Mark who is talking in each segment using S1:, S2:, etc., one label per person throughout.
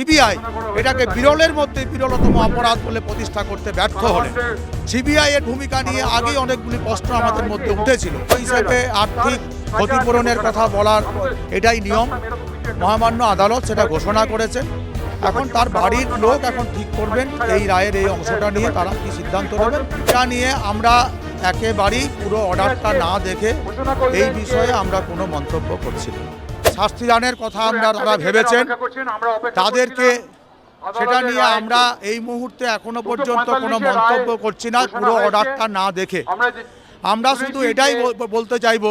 S1: CBI এটাকে বিরলের মধ্যে বিরলতম অপরাধ বলে প্রতিষ্ঠা করতে ব্যর্থ হলেন। সিবিআই এর ভূমিকা নিয়ে আগেই অনেকগুলি প্রশ্ন আমাদের মধ্যে উঠেছিল। ওই হিসেবে আর্থিক ক্ষতিপূরণের কথা বলার এটাই নিয়ম। মহামান্য আদালত সেটা ঘোষণা করেছেন। এখন তার বাড়ির লোক এখন ঠিক করবেন এই রায়ের এই অংশটা নিয়ে তারা কি সিদ্ধান্ত নেবেন। এটা নিয়ে আমরা একেবারেই পুরো অর্ডারটা না দেখে এই বিষয়ে আমরা কোনো মন্তব্য করছি না। শাস্তিদানের কথা তারা ভেবেছেন, তাদেরকে সেটা নিয়ে আমরা এই মুহূর্তে এখনো পর্যন্ত কোনো মন্তব্য করছি না পুরো অর্ডারটা না দেখে। আমরা শুধু এটাই বলতে চাইবো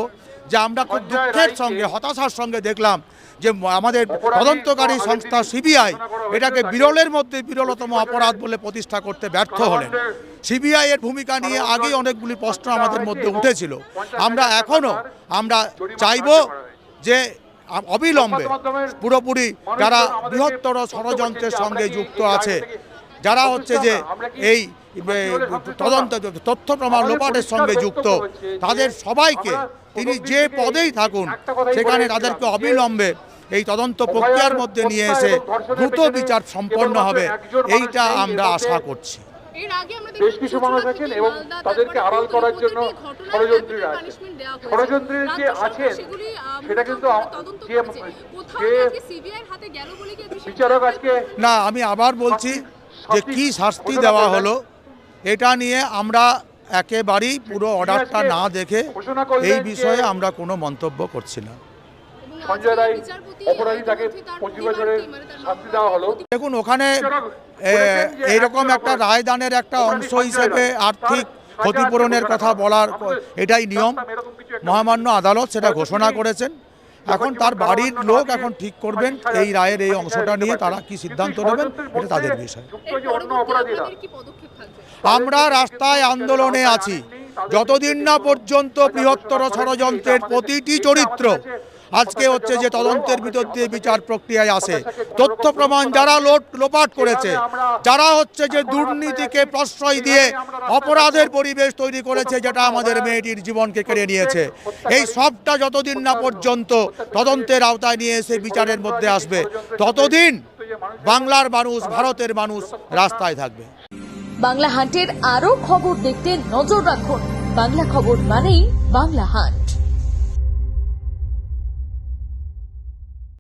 S1: যে আমরা খুব দুঃখের সঙ্গে হতাশার সঙ্গে দেখলাম যে আমাদের তদন্তকারী সংস্থা সিবিআই এটাকে বিরলের মধ্যে বিরলতম অপরাধ বলে প্রতিষ্ঠা করতে ব্যর্থ হলেন। সিবিআই এর ভূমিকা নিয়ে আগেই অনেকগুলি প্রশ্ন আমাদের মধ্যে উঠেছিল। আমরা চাইবো যে অবিলম্বে পুরোপুরি যারা বৃহত্তর ষড়যন্ত্রের সঙ্গে যুক্ত আছে, যারা হচ্ছে যে এই তথ্য প্রমাণ লোপাটের সঙ্গে যুক্ত, তাদের সবাইকে তিনি যে পদেই থাকুন সেখানে তাদেরকে অবিলম্বে এই তদন্ত প্রক্রিয়ার মধ্যে নিয়ে এসে দ্রুত বিচার সম্পন্ন হবে, এইটা আমরা আশা করছি।
S2: বেশ কিছু মানুষ আছেন এবং তাদেরকে আড়াল করার জন্য ষড়যন্ত্রীরা আছেন। ষড়যন্ত্রী যে আছেন সেটা কিন্তু বিচারক আজকে
S1: না, আমি আবার বলছি যে কি শাস্তি দেওয়া হলো এটা নিয়ে আমরা একেবারেই পুরো অর্ডারটা না দেখে এই বিষয়ে আমরা কোনো মন্তব্য করছি না।
S2: সঞ্জয় রায় অপরাধী, তাকে 25 বছরের শাস্তি দেওয়া হলো।
S1: দেখুন, ওখানে এইরকম একটা রায়দানের একটা অংশ হিসেবে আর্থিক ক্ষতিপূরণের কথা বলার এটাই নিয়ম। মহামান্য আদালত সেটা ঘোষণা করেছেন। এখন তার বাড়ির লোক এখন ঠিক করবেন এই রায়ের এই অংশটা নিয়ে তারা কি সিদ্ধান্ত নেবেন, এটা তাদের বিষয়। আমরা রাস্তায় আন্দোলনে আছি যতদিন না পর্যন্ত বৃহত্তর ষড়যন্ত্রের প্রতিটি চরিত্র আজকে হচ্ছে যে তদন্তের ভিতর দিয়ে বিচার প্রক্রিয়ায় আসে। তথ্য প্রমাণ যারা লোপাট করেছে, যারা হচ্ছে যে দুর্নীতিকে প্রশ্রয় দিয়ে অপরাধের পরিবেশ তৈরি করেছে, যেটা আমাদের মেয়েটির জীবনকে কেড়ে নিয়েছে, এই সবটা যতদিন না পর্যন্ত তদন্তের আওতায় নিয়ে এসে বিচারের মধ্যে আসবে, ততদিন বাংলার মানুষ, ভারতের মানুষ রাস্তায় থাকবে।
S3: বাংলা হান্টের আরো খবর দেখতে নজর রাখুন। বাংলা খবর মানেই বাংলা হান্ট।